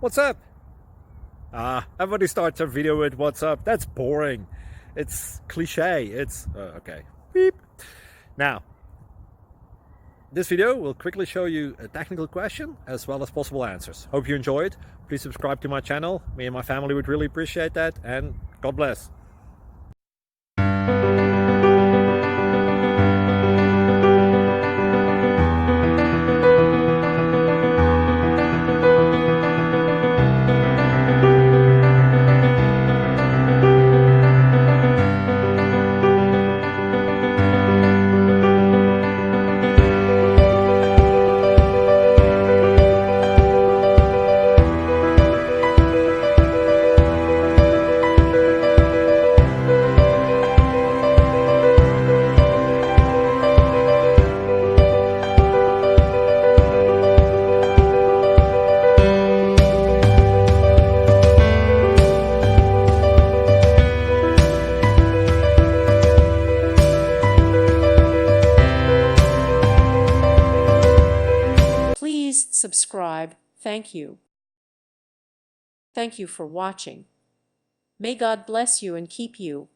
What's up? Everybody starts their video with what's up. That's boring. It's cliche. It's okay. Beep. Now, this video will quickly show you a technical question as well as possible answers. Hope you enjoyed. Please subscribe to my channel. Me and my family would really appreciate that, and God bless. Please subscribe. Thank you. Thank you for watching. May God bless you and keep you.